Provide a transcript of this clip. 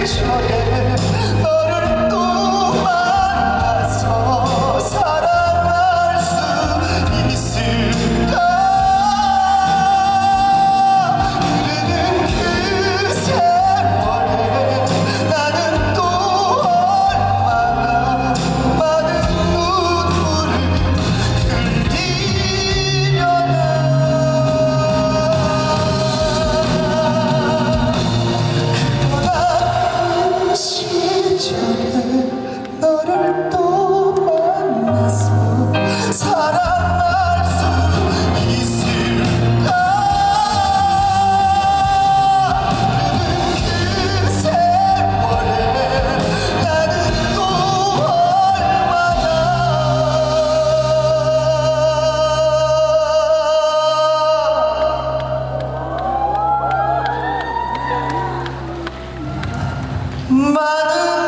시절에 너를 또 만나서 사랑할 수 있을까. 흐르는 그 세월에 나는 또 얼마나 많은 눈물을 흘리려나. 시절에 너를 또 만나서 사랑할 수 있을까. 흐르는 그 세월에 나는 또 얼마나 많은